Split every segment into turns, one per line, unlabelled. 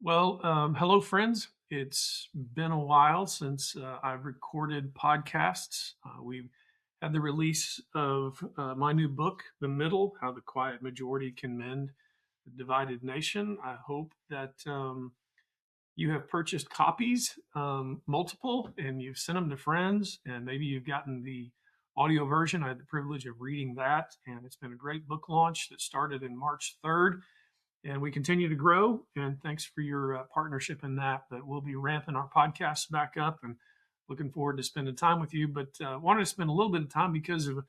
Hello, friends. It's been a while since I've recorded podcasts. We've had the release of my new book, The Middle: How the Quiet Majority Can Mend the Divided Nation. I hope that you have purchased copies, multiple, and you've sent them to friends, and maybe you've gotten the audio version. I had the privilege of reading that, and it's been a great book launch that started in March 3rd. And we continue to grow. And thanks for your partnership in that. But we'll be ramping our podcasts back up and looking forward to spending time with you. But wanted to spend a little bit of time because of a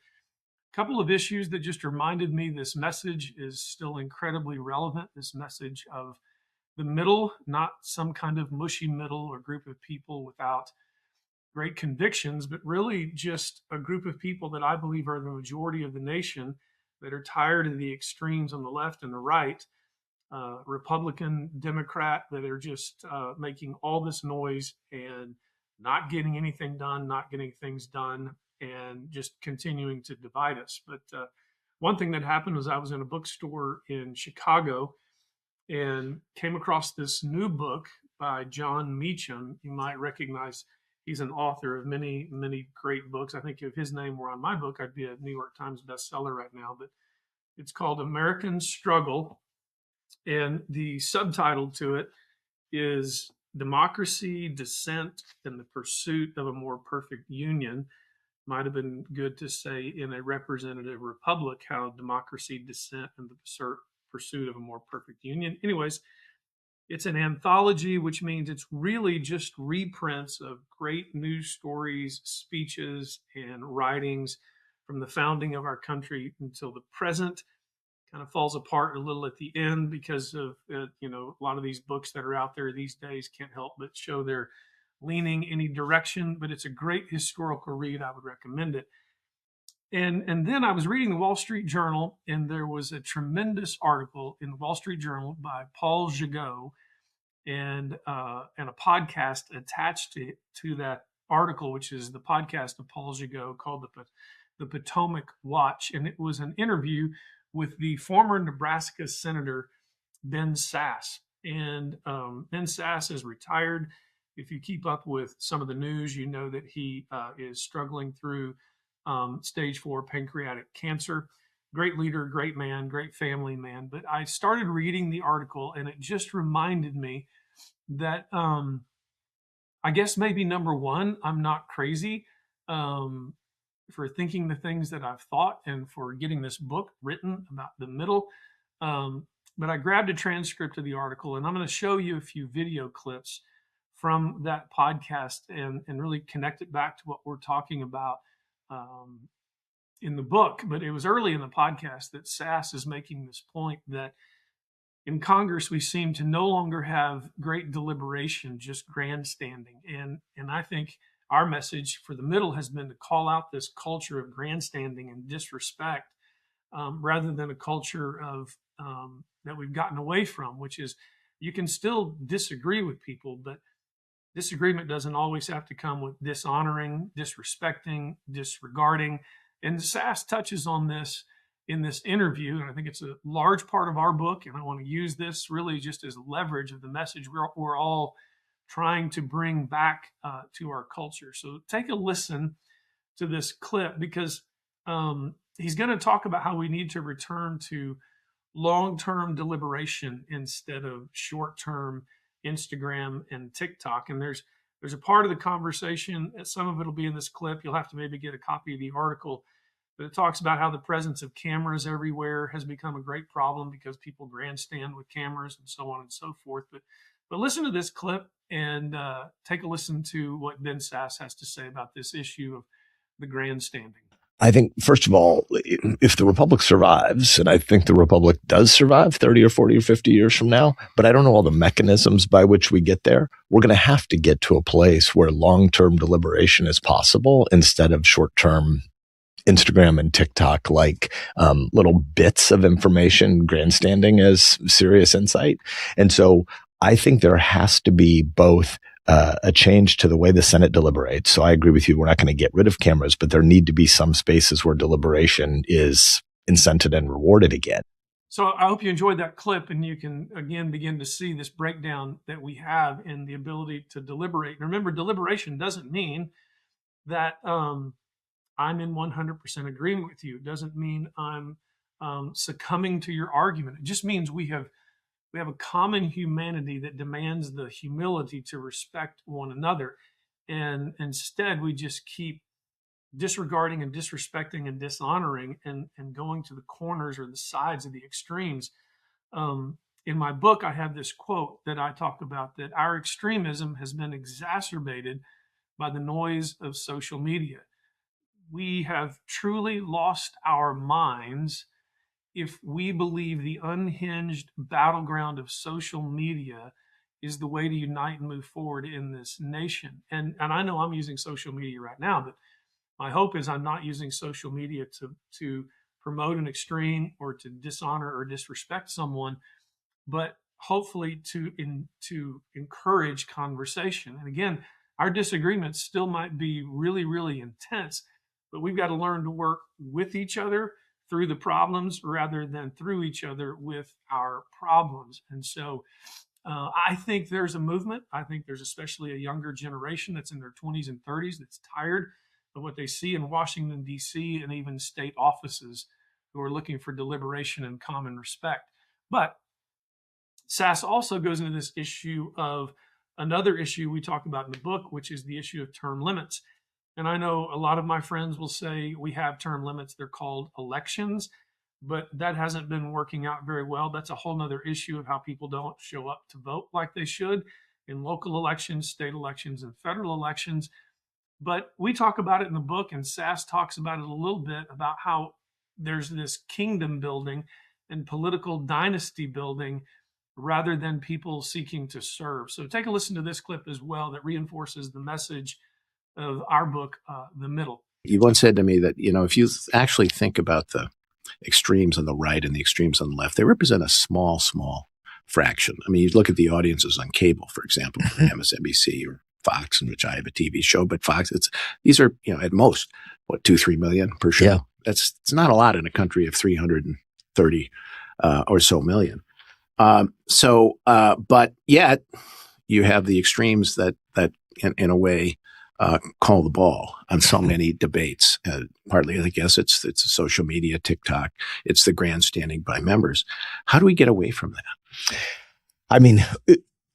couple of issues that just reminded me this message is still incredibly relevant. This message of the middle, not some kind of mushy middle or group of people without great convictions, but really just a group of people that I believe are the majority of the nation that are tired of the extremes on the left and the right. Republican, Democrat, that are just making all this noise and not getting anything done, not getting things done, and just continuing to divide us. But one thing that happened was I was in a bookstore in Chicago and came across this new book by John Meacham. You might recognize he's an author of many, many great books. I think if his name were on my book, I'd be a New York Times bestseller right now. But it's called American Struggle. And the subtitle to it is Democracy, Dissent, and the Pursuit of a More Perfect Union. Might have been good to say in a representative republic how democracy, dissent, and the pursuit of a more perfect union. Anyways, it's an anthology, which means it's really just reprints of great news stories, speeches, and writings from the founding of our country until the present. Kind of falls apart a little at the end because of a lot of these books that are out there these days can't help but show they're leaning any direction. But it's a great historical read. I would recommend it. And then I was reading the Wall Street Journal, and there was a tremendous article in the Wall Street Journal by Paul Gigot, and a podcast attached to that article, which is the podcast of Paul Gigot called the Potomac Watch, and it was an interview with the former Nebraska Senator Ben Sasse. And Ben Sasse is retired. If you keep up with some of the news, you know that he is struggling through stage 4 pancreatic cancer. Great leader, great man, great family man. But I started reading the article, and it just reminded me that I guess maybe number one, I'm not crazy. For thinking the things that I've thought and for getting this book written about the middle. But I grabbed a transcript of the article, and I'm going to show you a few video clips from that podcast and really connect it back to what we're talking about in the book. But it was early in the podcast that Sasse is making this point that in Congress, we seem to no longer have great deliberation, just grandstanding. And I think our message for the middle has been to call out this culture of grandstanding and disrespect rather than a culture of that we've gotten away from, which is you can still disagree with people, but disagreement doesn't always have to come with dishonoring, disrespecting, disregarding. And Sasse touches on this in this interview, and I think it's a large part of our book, and I want to use this really just as leverage of the message we're all trying to bring back to our culture. So take a listen to this clip because he's going to talk about how we need to return to long-term deliberation instead of short-term Instagram and TikTok. And there's a part of the conversation, some of it will be in this clip. You'll have to maybe get a copy of the article, but it talks about how the presence of cameras everywhere has become a great problem because people grandstand with cameras and so on and so forth. But listen to this clip and take a listen to what Ben Sasse has to say about this issue of the grandstanding.
I think, first of all, if the Republic survives, and I think the Republic does survive 30 or 40 or 50 years from now, but I don't know all the mechanisms by which we get there, we're going to have to get to a place where long-term deliberation is possible instead of short-term Instagram and TikTok like little bits of information grandstanding as serious insight. And so I think there has to be both a change to the way the Senate deliberates. So I agree with you. We're not going to get rid of cameras, but there need to be some spaces where deliberation is incented and rewarded again.
So I hope you enjoyed that clip, and you can again begin to see this breakdown that we have in the ability to deliberate. And remember, deliberation doesn't mean that I'm in 100% agreement with you. It doesn't mean I'm succumbing to your argument. It just means we have a common humanity that demands the humility to respect one another, and instead we just keep disregarding and disrespecting and dishonoring and going to the corners or the sides of the extremes. In my book, I have this quote that I talk about, that our extremism has been exacerbated by the noise of social media. We have truly lost our minds if we believe the unhinged battleground of social media is the way to unite and move forward in this nation. And I know I'm using social media right now, but my hope is I'm not using social media to promote an extreme or to dishonor or disrespect someone, but hopefully to encourage conversation. And again, our disagreements still might be really, really intense, but we've got to learn to work with each other through the problems rather than through each other with our problems. And so I think there's a movement. I think there's especially a younger generation that's in their 20s and 30s that's tired of what they see in Washington, D.C., and even state offices, who are looking for deliberation and common respect. But Sasse also goes into this issue of another issue we talk about in the book, which is the issue of term limits. And I know a lot of my friends will say we have term limits. They're called elections, but that hasn't been working out very well. That's a whole nother issue of how people don't show up to vote like they should in local elections, state elections, and federal elections. But we talk about it in the book, and Sasse talks about it a little bit, about how there's this kingdom building and political dynasty building rather than people seeking to serve. So take a listen to this clip as well that reinforces the message of our book, The Middle.
You once said to me that, if you actually think about the extremes on the right and the extremes on the left, they represent a small fraction. I mean, you look at the audiences on cable, for example, MSNBC or Fox, in which I have a TV show, but Fox, these are, at most, 2-3 million per show.
Yeah.
It's not a lot in a country of 330 or so million. But yet you have the extremes that in a way call the ball on so many debates. Partly, I guess, it's social media, TikTok, it's the grandstanding by members. How do we get away from that?
I mean,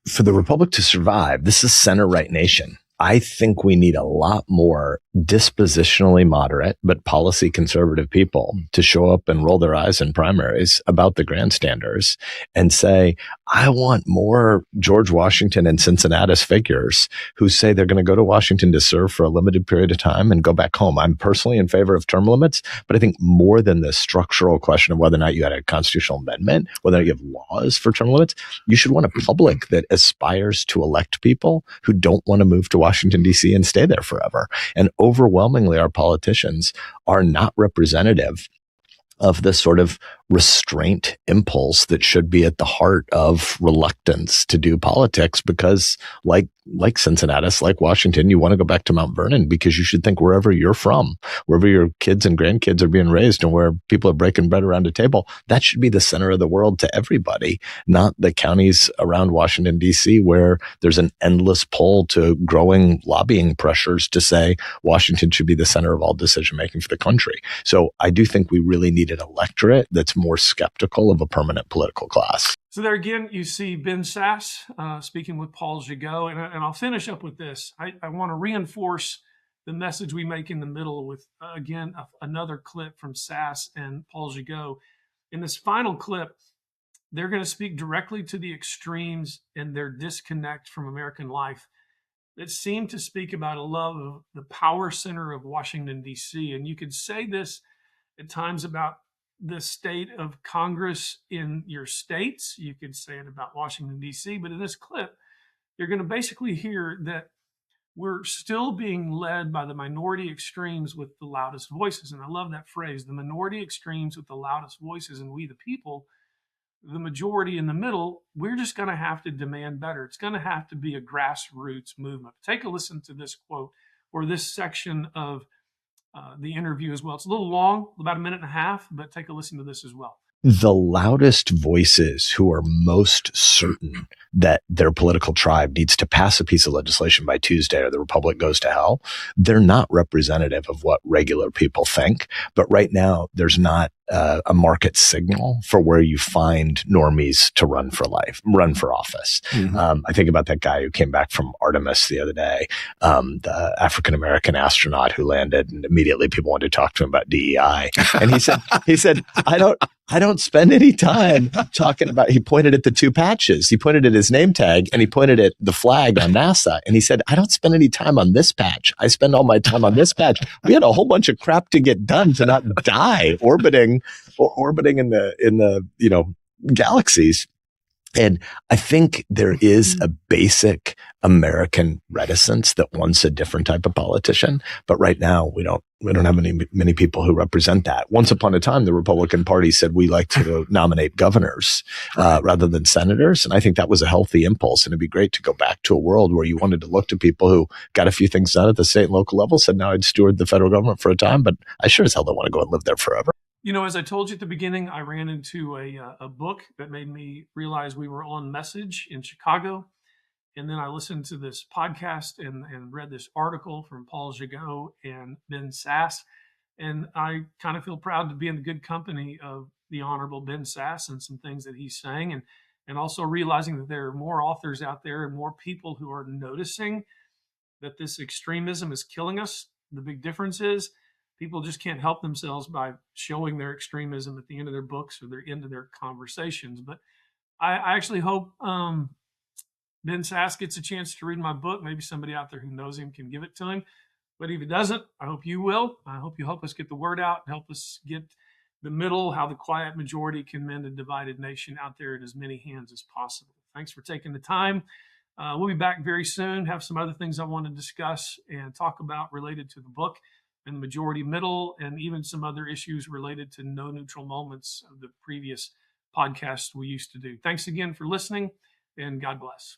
for the Republic to survive, this is center-right nation. I think we need a lot more dispositionally moderate but policy conservative people to show up and roll their eyes in primaries about the grandstanders and say, I want more George Washington and Cincinnatus figures who say they're going to go to Washington to serve for a limited period of time and go back home. I'm personally in favor of term limits, but I think more than the structural question of whether or not you had a constitutional amendment, whether or not you have laws for term limits, you should want a public that aspires to elect people who don't want to move to Washington, D.C. and stay there forever. And overwhelmingly, our politicians are not representative of the sort of restraint impulse that should be at the heart of reluctance to do politics, because like Cincinnatus, like Washington, you want to go back to Mount Vernon because you should think wherever you're from, wherever your kids and grandkids are being raised and where people are breaking bread around a table, that should be the center of the world to everybody, not the counties around Washington, D.C., where there's an endless pull to growing lobbying pressures to say Washington should be the center of all decision making for the country. So I do think we really need an electorate that's more skeptical of a permanent political class.
So there again, you see Ben Sasse speaking with Paul Gigot, and I'll finish up with this. I want to reinforce the message we make in the middle with, again, another clip from Sasse and Paul Gigot. In this final clip, they're going to speak directly to the extremes and their disconnect from American life that seem to speak about a love of the power center of Washington, D.C. And you could say this at times about the state of Congress in your states. You could say it about Washington, D.C. But in this clip, you're going to basically hear that we're still being led by the minority extremes with the loudest voices. And I love that phrase, the minority extremes with the loudest voices, and we the people, the majority in the middle, we're just going to have to demand better. It's going to have to be a grassroots movement. Take a listen to this quote or this section of the interview as well. It's a little long, about a minute and a half, but take a listen to this as well.
the loudest voices who are most certain that their political tribe needs to pass a piece of legislation by Tuesday or the Republic goes to hell, they're not representative of what regular people think. But right now, there's not a market signal for where you find normies to run for office.
Mm-hmm.
I think about that guy who came back from Artemis the other day, the African-American astronaut who landed, and immediately people wanted to talk to him about DEI. And he said, I don't spend any time talking about, he pointed at the two patches. He pointed at his name tag and he pointed at the flag on NASA. And he said, I don't spend any time on this patch. I spend all my time on this patch. We had a whole bunch of crap to get done to not die orbiting in the, galaxies. And I think there is a basic American reticence that wants a different type of politician. But right now, we don't have many people who represent that. Once upon a time, the Republican Party said we like to nominate governors rather than senators. And I think that was a healthy impulse. And it'd be great to go back to a world where you wanted to look to people who got a few things done at the state and local level, said, now I'd steward the federal government for a time, but I sure as hell don't want to go and live there forever.
As I told you at the beginning, I ran into a book that made me realize we were on message in Chicago. And then I listened to this podcast and read this article from Paul Gigot and Ben Sasse. And I kind of feel proud to be in the good company of the Honorable Ben Sasse and some things that he's saying. And also realizing that there are more authors out there and more people who are noticing that this extremism is killing us. The big difference is people just can't help themselves by showing their extremism at the end of their books or their end of their conversations. But I actually hope Ben Sasse gets a chance to read my book. Maybe somebody out there who knows him can give it to him. But if he doesn't, I hope you will. I hope you help us get the word out, help us get the middle, how the quiet majority can mend a divided nation out there in as many hands as possible. Thanks for taking the time. We'll be back very soon, have some other things I want to discuss and talk about related to the book and the majority middle, and even some other issues related to no neutral moments of the previous podcasts we used to do. Thanks again for listening, and God bless.